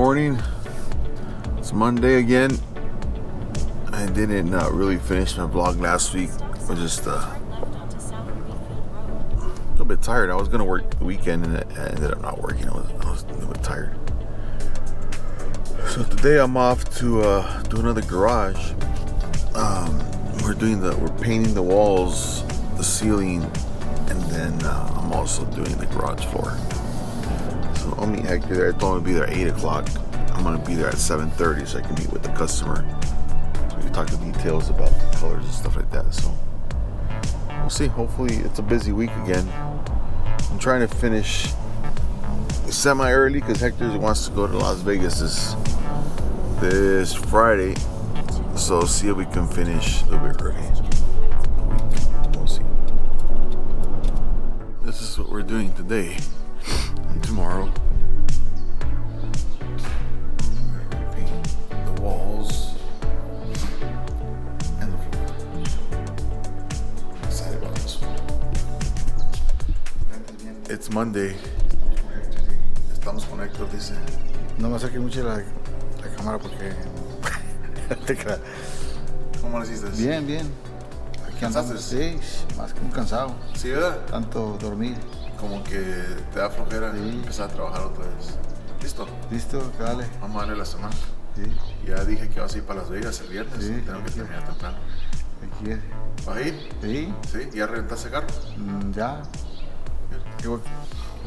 morning. It's Monday again. I didn't really finish my vlog last week. I was just a little bit tired. I was gonna work the weekend and I ended up not working. I was a little bit tired. So today I'm off to do another garage. We're painting the walls, the ceiling, and then I'm also doing the garage floor. So I'll meet Hector there. I told him to be there at 8 o'clock. I'm gonna be there at 7:30 so I can meet with the customer. So we can talk the details about the colors and stuff like that. So we'll see. Hopefully it's a busy week again. I'm trying to finish semi-early because Hector wants to go to Las Vegas this Friday. So see if we can finish a little bit early. We'll see. This is what we're doing today and tomorrow. Paint the walls and the floor. I'm excited about this one. It's Monday. Estamos conectados, dice. No me saque mucho la cámara porque ¿Cómo lo hiciste? Bien, bien. Aquí andamos. Sí, más que un cansado. Sí, ¿verdad? Tanto dormir. Como que te da flojera empezar a trabajar otra vez. ¿Listo? Listo, dale. Vamos a darle la semana. Sí. Ya dije que vas a ir para Las Vegas el viernes. Sí, tengo que terminar temprano. ¿Qué quiere? ¿Vas a ir? Sí. Sí. ¿Ya rentaste carro? Ya.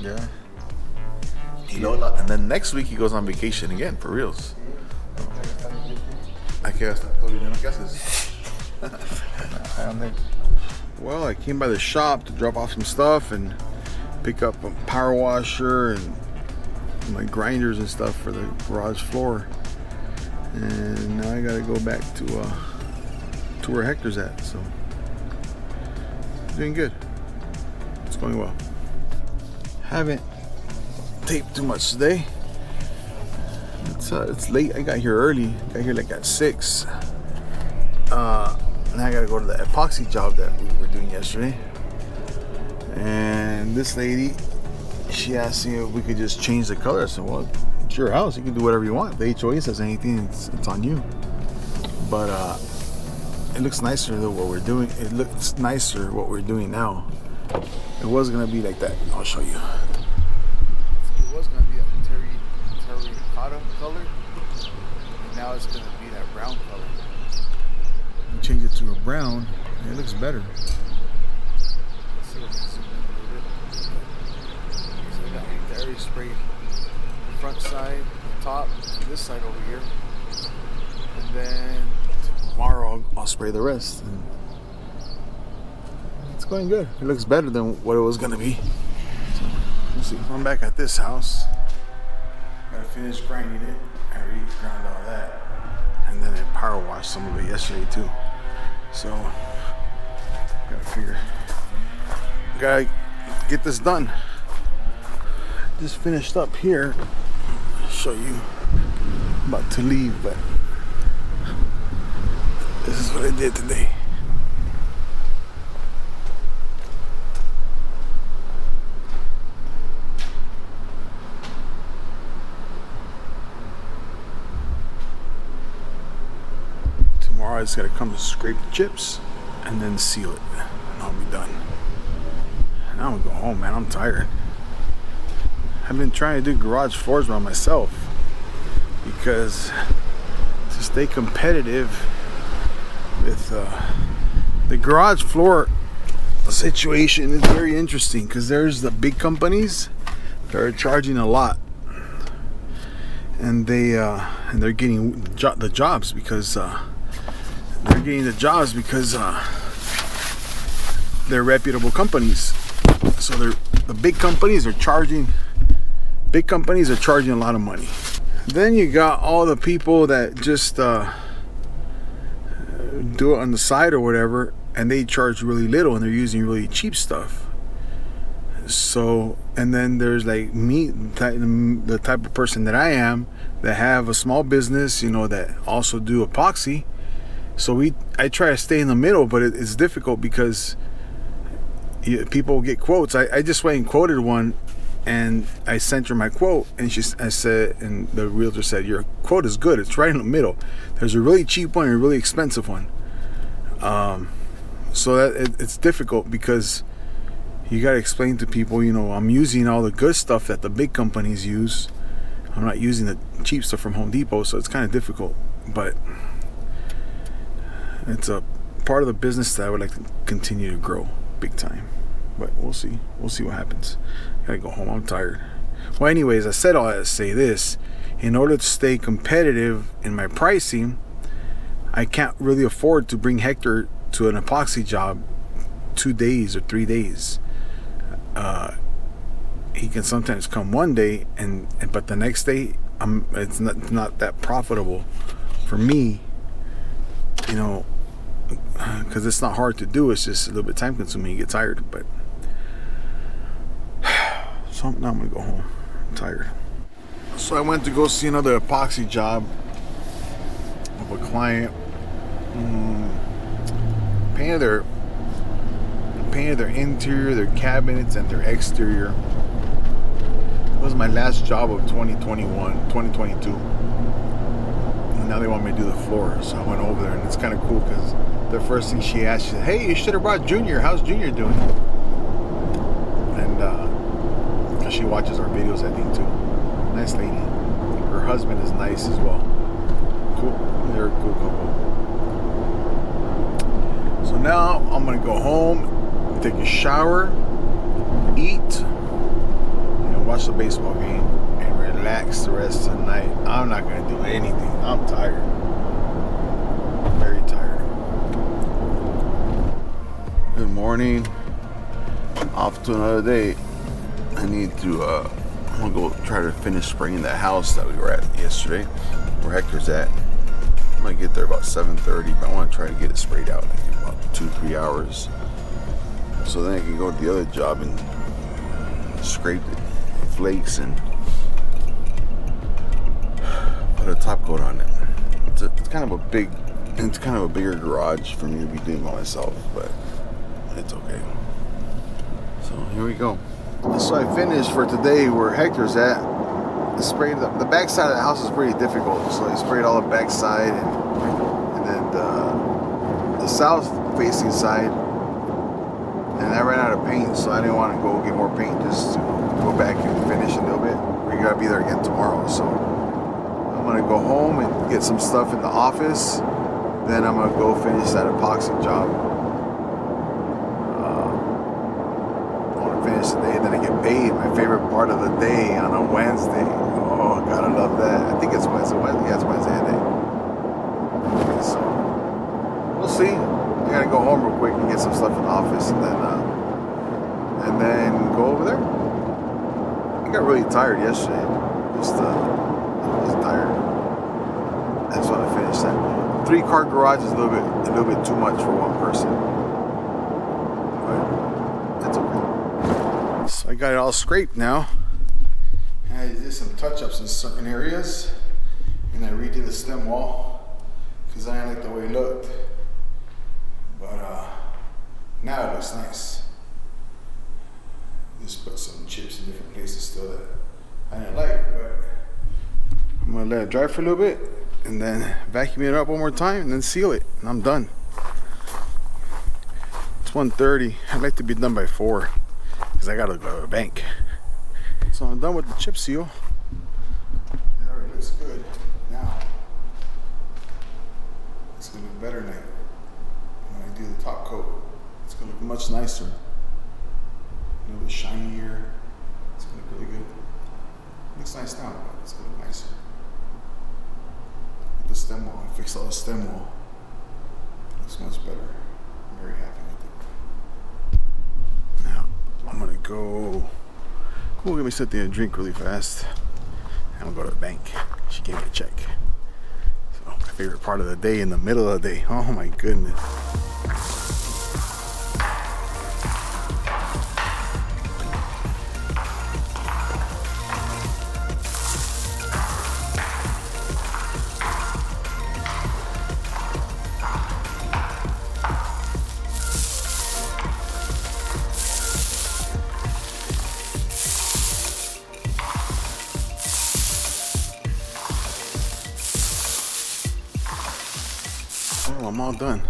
Ya. Y luego, and then next week he goes on vacation again, for reals. Hay que gastar todo el dinero que haces. Well, I came by the shop to drop off some stuff and pick up a power washer and my grinders and stuff for the garage floor. And now I gotta go back to where Hector's at. So doing good. It's going well. Haven't taped too much today. It's late. I got here early. Got here like at 6. And I gotta go to the epoxy job that we were doing yesterday. And this lady, she asked me if we could just change the color. I said, well, it's your house. You can do whatever you want. If the HOA says anything, it's on you. But it looks nicer than what we're doing. It looks nicer what we're doing now. It was gonna be like that. I'll show you. It was gonna be a terracotta color, and now it's gonna be that brown color. We change it to a brown, and it looks better. Let's see if we can zoom in a little bit. So I got right there, sprayed the front side, the top, this side over here, and then tomorrow I'll spray the rest. And it's going good. It looks better than what it was gonna be. So, let's see. I'm back at this house. Gotta finish grinding it. I already ground all that, and then I power washed some of it yesterday too. So gotta get this done. Just finished up here. I'll show you. I'm about to leave, but this is what I did today. Tomorrow I just gotta come to scrape the chips and then seal it, and I'll be done. Now I'm gonna go home, man. I'm tired. I've been trying to do garage floors by myself because to stay competitive with the garage floor situation is very interesting because there's the big companies that are charging a lot, and they're getting the jobs because they're reputable companies. So the big companies are charging a lot of money. Then you got all the people that just do it on the side or whatever, and they charge really little and they're using really cheap stuff. So, and then there's like me, the type of person that I am, that have a small business, that also do epoxy. So I try to stay in the middle, but it's difficult because people get quotes. I just went and quoted one, And I sent her my quote, and I said, and the realtor said, your quote is good. It's right in the middle. There's a really cheap one and a really expensive one. So that it's difficult because you got to explain to people, I'm using all the good stuff that the big companies use. I'm not using the cheap stuff from Home Depot, so it's kind of difficult. But it's a part of the business that I would like to continue to grow big time. But we'll see. We'll see what happens. Gotta go home. I'm tired. Well, anyways, I said all that to say this. In order to stay competitive in my pricing, I can't really afford to bring Hector to an epoxy job 2 days or 3 days. He can sometimes come one day, but the next day, it's not that profitable for me. Because it's not hard to do. It's just a little bit time consuming. You get tired, but. So now I'm gonna go home. I'm tired. So I went to go see another epoxy job of a client. Painted their interior, their cabinets, and their exterior. It was my last job of 2022. And now they want me to do the floor. So I went over there, and it's kind of cool because the first thing she asked, she said, "Hey, you should have brought Junior. How's Junior doing?" And because she watches our videos, I think, too. Nice lady. Her husband is nice as well. Cool. They're a cool couple. So now I'm going to go home, take a shower, eat, and watch the baseball game and relax the rest of the night. I'm not going to do anything. I'm tired. Very tired. Good morning. Off to another day. I need to, I'm going to go try to finish spraying that house that we were at yesterday, where Hector's at. I might get there about 7:30, but I want to try to get it sprayed out in about 2-3 hours. So then I can go to the other job and scrape the flakes and put a top coat on it. It's kind of a bigger garage for me to be doing by myself, but it's okay. So here we go. So I finished for today where Hector's at. I sprayed the back side of the house is pretty difficult, so I sprayed all the back side and then the south facing side. And I ran out of paint, so I didn't want to go get more paint, just to go back and finish a little bit. We gotta be there again tomorrow, so I'm gonna go home and get some stuff in the office. Then I'm gonna go finish that epoxy job. I want to finish the day, then I get paid. My favorite part of the day on a Wednesday. Oh, gotta love that. I think it's Wednesday. Yeah, it's Wednesday day. Okay, so we'll see. I gotta go home real quick and get some stuff in the office, and then go over there. I got really tired yesterday. I was tired. I just want to finish that. 3-car garage is a little bit too much for one person, but that's okay. So I got it all scraped now. And I did some touch-ups in certain areas, and I redid the stem wall because I didn't like the way it looked. But now it looks nice. Just put some chips in different places still that I didn't like, but I'm gonna let it dry for a little bit and then vacuum it up one more time and then seal it, and I'm done. It's 1:30. I'd like to be done by 4 because I gotta go to the bank. So I'm done with the chip seal. It already looks good. Now it's gonna look better now. When I do the top coat, it's gonna look much nicer, a little bit shinier. It's gonna look really good. It looks nice now, but it's gonna look nicer. The stem wall, I fixed all the stem wall. It looks much better. I'm very happy with it. Now I'm gonna go get me something to drink really fast. And I'm gonna go to the bank. She gave me a check. So my favorite part of the day, in the middle of the day. Oh my goodness. I'm all done.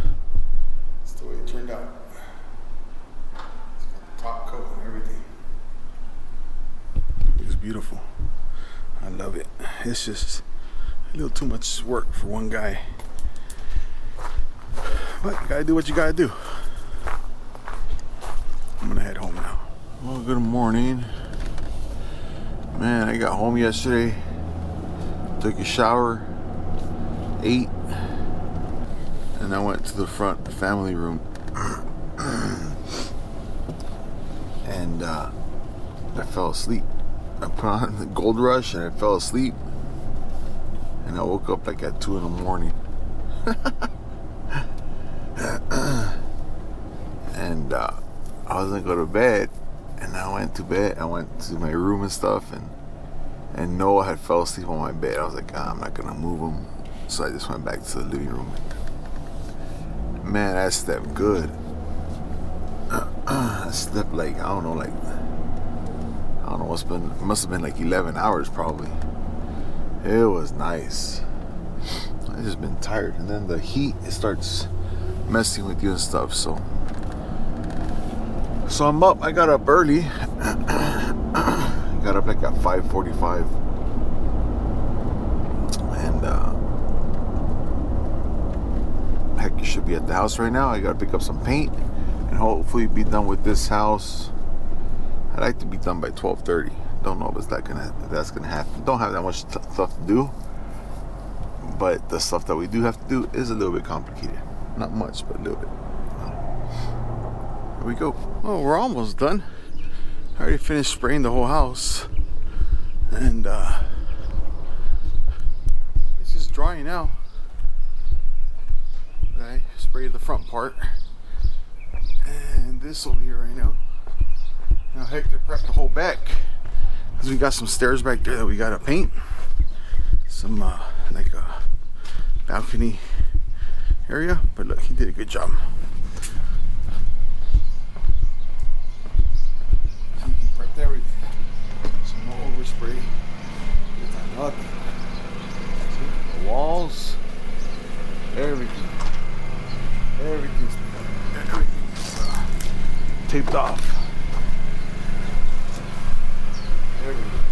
That's the way it turned out. It's got the top coat and everything. It's beautiful. I love it. It's just a little too much work for one guy. But you gotta do what you gotta do. I'm gonna head home now. Well, good morning. Man, I got home yesterday, took a shower, ate, and I went to the front family room. And I fell asleep. I put on the Gold Rush and I fell asleep. And I woke up like at 2 in the morning. And I was gonna go to bed, and I went to bed. I went to my room and stuff, and Noah had fell asleep on my bed. I was like, I'm not gonna move him, so I just went back to the living room. Man, I slept good. I slept like I don't know what's been. It must have been like 11 hours probably. It was nice. I just been tired, and then the heat, it starts messing with you and stuff. So I'm up. I got up early. Got up like at 5:45, and heck, you should be at the house right now. I gotta pick up some paint and hopefully be done with this house. I'd like to be done by 12:30. Don't know if that's gonna happen. Don't have that much stuff to do, but the stuff that we do have to do is a little bit complicated. Not much, but a little bit. Here we go. Oh, we're almost done. I already finished spraying the whole house, and it's just drying now. I sprayed the front part, and this over here right now. Now Hector prepped the whole back, because we got some stairs back there that we gotta paint. Some like a balcony area, but look, he did a good job. He prepped everything. So no overspray. Nothing. See? The walls, everything. Everything's taped off. Everything.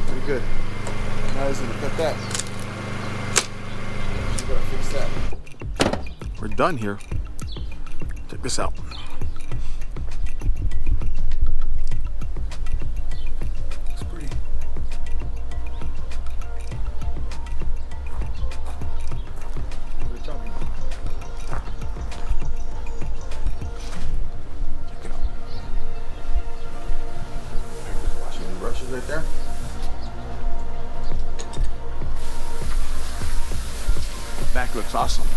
Pretty good. Now he's gonna cut that. So we gotta fix that. We're done here. Check this out. Looks pretty. Good job. Check it out. Washing the brushes right there. Back looks awesome.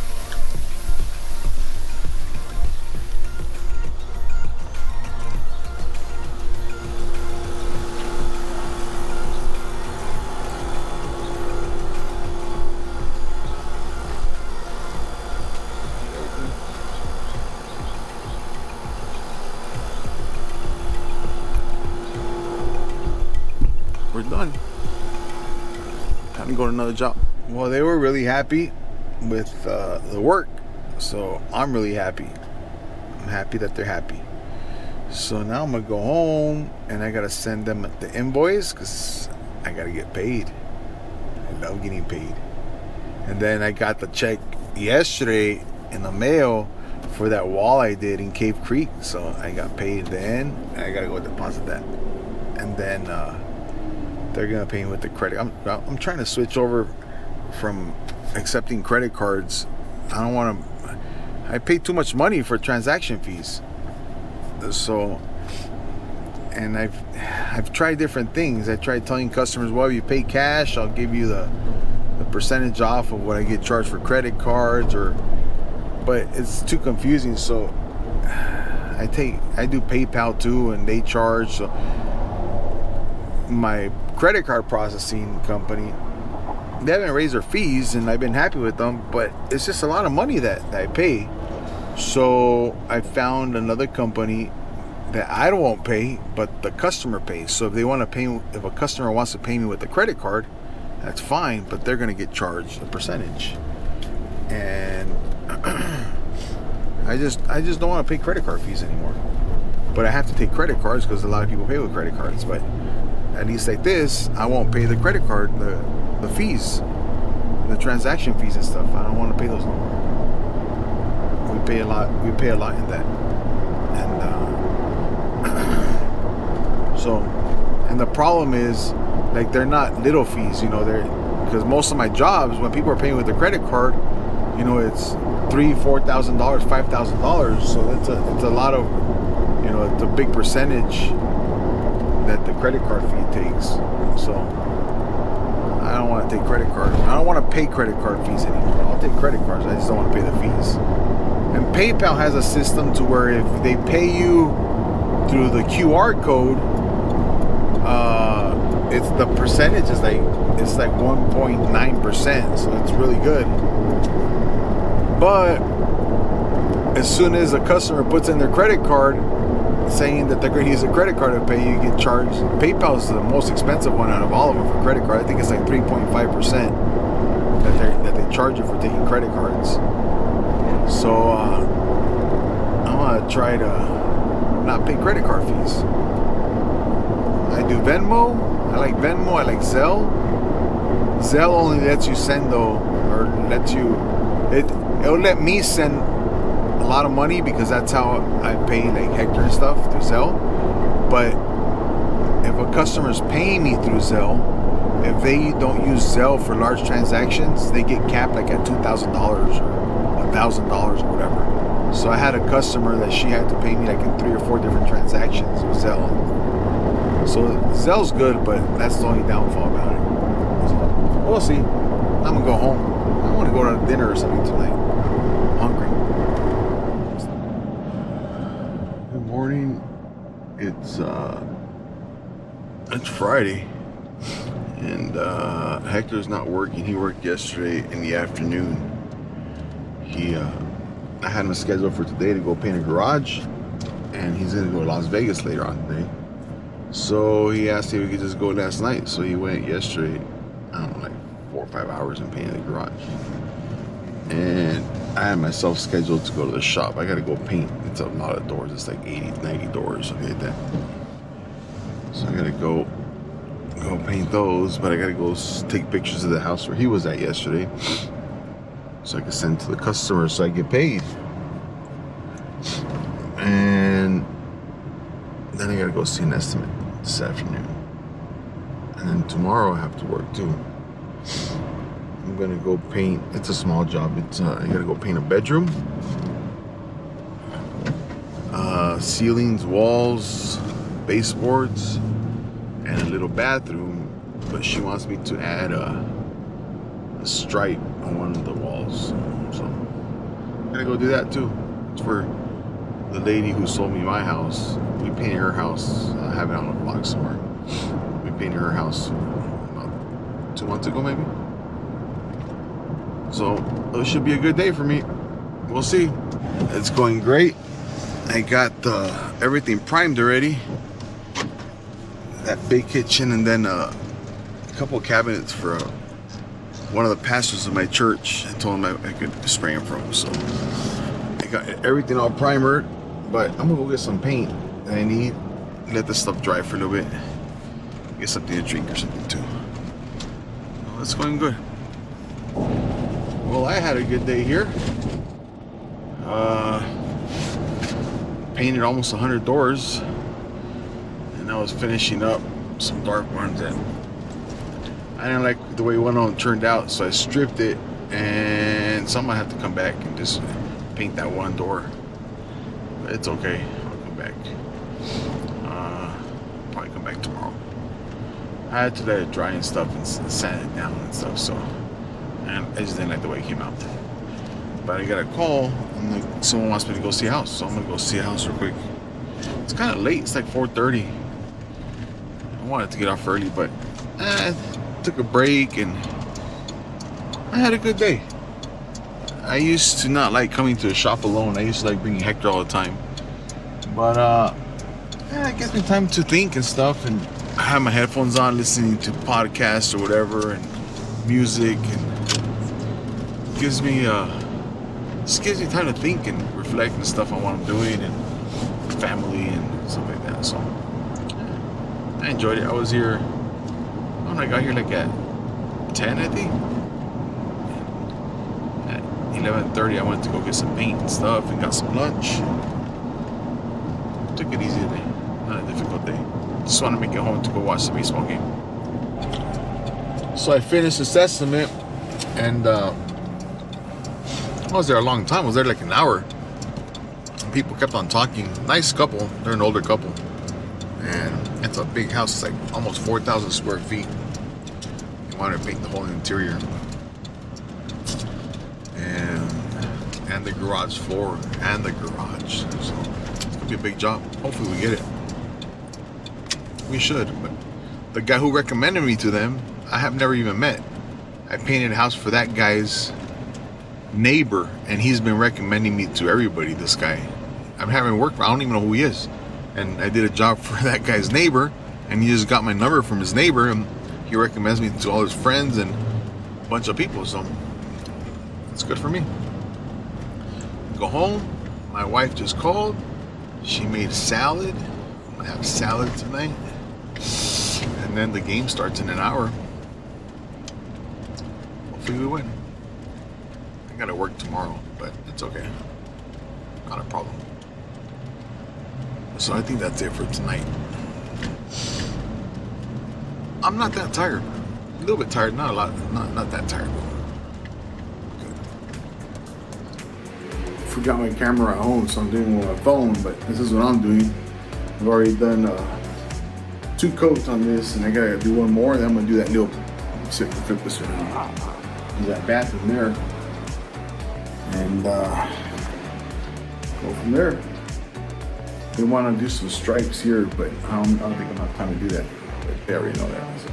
We're done. Time to go to another job. Well, they were really happy with the work, so I'm really happy. I'm happy that they're happy. So now I'm gonna go home and I gotta send them the invoice because I gotta get paid. I love getting paid. And then I got the check yesterday in the mail for that wall I did in Cave Creek, so I got paid then, and I gotta go deposit that. And then they're gonna pay me with the credit. I'm trying to switch over from accepting credit cards. I don't want to. I pay too much money for transaction fees. So, and I've tried different things. I tried telling customers, well, if you pay cash, I'll give you the percentage off of what I get charged for credit cards, but it's too confusing. So I do PayPal too, and they charge. So my credit card processing company, they haven't raised their fees, and I've been happy with them, but it's just a lot of money that I pay. So I found another company that I won't pay, but the customer pays. So if they want to pay, if a customer wants to pay me with a credit card, that's fine, but they're going to get charged a percentage. And I just don't want to pay credit card fees anymore. But I have to take credit cards because a lot of people pay with credit cards. But at least like this, I won't pay the credit card, the fees, the transaction fees and stuff. I don't want to pay those no more. We pay a lot in that. And and the problem is, like, they're not little fees, they're, because most of my jobs, when people are paying with a credit card, it's $3,000, $4,000, $5,000. So it's a lot of, it's a big percentage that the credit card fee takes. So I don't want to take credit cards. I don't want to pay credit card fees anymore. I'll take credit cards. I just don't want to pay the fees. And PayPal has a system to where if they pay you through the QR code, it's the percentage is like 1.9%, so it's really good. But as soon as a customer puts in their credit card saying that they're going to use a credit card to pay, you get charged. PayPal is the most expensive one out of all of them for credit card. I think it's like 3.5% that they charge you for taking credit cards. So I'm gonna try to not pay credit card fees. I do Venmo. I like Venmo. I like Zelle. Zelle only lets you send it'll let me send a lot of money because that's how I pay like Hector and stuff through Zelle. But if a customer's paying me through Zelle, if they don't use Zelle for large transactions, they get capped like at $2,000 or $1,000 or whatever. So I had a customer that she had to pay me like in 3 or 4 different transactions with Zelle. So Zelle's good, but that's the only downfall about it. So we'll see. I'm gonna go home. I want to go to dinner or something tonight. I'm hungry. Good morning. It's Friday, and Hector's not working. He worked yesterday in the afternoon. I had him scheduled for today to go paint a garage, and he's gonna go to Las Vegas later on today. So he asked if we could just go last night. So he went yesterday, I don't know, like 4 or 5 hours and painted the garage. And I had myself scheduled to go to the shop. I gotta go paint. It's a lot of doors. It's like 80, 90 doors, something like that. So I gotta go paint those, but I gotta go take pictures of the house where he was at yesterday, so I can send to the customer so I get paid. And then I gotta go see an estimate this afternoon. And then tomorrow I have to work too. I'm gonna go paint. It's a small job. I gotta go paint a bedroom, ceilings, walls, baseboards, and a little bathroom. But she wants me to add a stripe on one of the walls. So I'm gonna go do that too. It's for the lady who sold me my house. We painted her house. I have it on a vlog somewhere. We painted her house about 2 months ago, maybe. So it should be a good day for me. We'll see. It's going great. I got everything primed already. That big kitchen, and then a couple of cabinets for one of the pastors of my church. I told him I could spray him from. So I got everything all primered, but I'm gonna go get some paint that I need. Let this stuff dry for a little bit. Get something to drink or something too. Well, it's going good. Well, I had a good day here. Painted almost 100 doors, and I was finishing up some dark ones that I didn't like the way one of them turned out, so I stripped it, and someone had to come back and just paint that one door. But it's okay. I'll come back. Probably come back tomorrow. I had to let it dry and stuff and sand it down and stuff, so, and I just didn't like the way it came out. But I got a call, and someone wants me to go see a house, so I'm gonna go see a house real quick. It's kind of late. It's like 4:30. I wanted to get off early, but I took a break and I had a good day. I used to not like coming to a shop alone. I used to like bringing Hector all the time, but it gives me time to think and stuff. And I have my headphones on, listening to podcasts or whatever, and music, and gives me just gives me time to think and reflect and stuff on what I'm doing and family and stuff like that. So I enjoyed it. I was here. When I got here like at 10, I think. At 11:30, I went to go get some paint and stuff and got some lunch. Took it easy today. Not a difficult day. Just want to make it home to go watch the baseball game. So I finished the Testament, and I was there a long time. I was there like an hour. And people kept on talking. Nice couple. They're an older couple. And it's a big house. It's like almost 4,000 square feet. They wanted to paint the whole interior. And the garage floor and the garage. So it's going to be a big job. Hopefully we get it. We should. But the guy who recommended me to them, I have never even met. I painted a house for that guy's neighbor, and he's been recommending me to everybody. This guy, I'm having work for. I don't even know who he is, and I did a job for that guy's neighbor, and he just got my number from his neighbor, and he recommends me to all his friends and a bunch of people. So it's good for me. Go home. My wife just called. She made salad. I'm gonna have salad tonight, and then the game starts in an hour. Hopefully we win. I gotta work tomorrow, but it's okay. Not a problem. So I think that's it for tonight. I'm not that tired. A little bit tired, not a lot, not that tired. Good. Forgot my camera at home, so I'm doing it on my phone, but this is what I'm doing. I've already done 2 coats on this, and I gotta do one more, and then I'm gonna do that little, see if I can flip this around. There's that bathroom there. And go from there. They want to do some stripes here, but I don't think I'm gonna have time to do that. But they already know that. So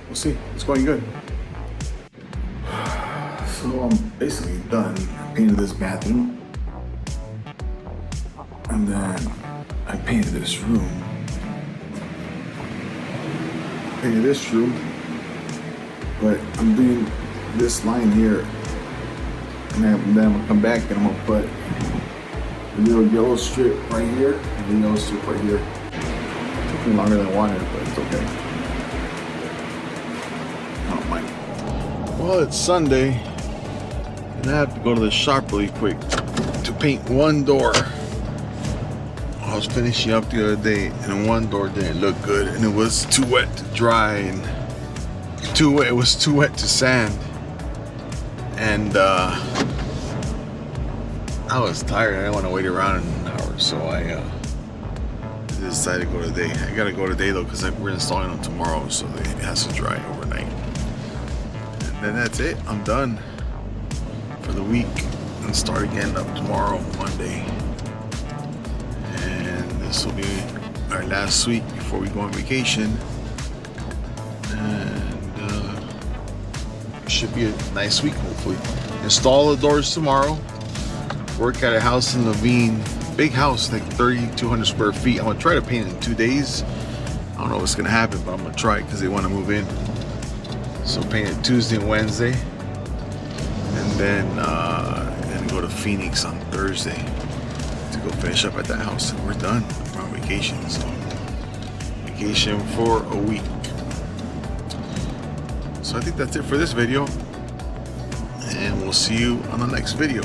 we'll see. It's going good. So I'm basically done. I painted this bathroom, and then I painted this room. Painted this room, but I'm doing this line here. And then I'm gonna come back and I'm gonna put a little yellow strip right here and a yellow strip right here. It took me longer than I wanted, but it's okay. I don't mind. Well, it's Sunday, and I have to go to the shop really quick to paint one door. I was finishing up the other day, and one door didn't look good, and it was too wet to dry, and it was too wet to sand. And I was tired. I didn't want to wait around an hour, so I decided to go today. I gotta go today though, because we're installing them tomorrow, so it has to dry overnight. And then that's it. I'm done for the week, and start again up tomorrow, Monday. And this will be our last week before we go on vacation. And should be a nice week, hopefully. Install the doors tomorrow. Work at a house in Levine. Big house, like 3,200 square feet. I'm gonna try to paint it in 2 days. I don't know what's gonna happen, but I'm gonna try it because they want to move in. So paint it Tuesday and Wednesday, and then go to Phoenix on Thursday to go finish up at that house, and we're done. We're on vacation, so vacation for a week. So I think that's it for this video, and we'll see you on the next video.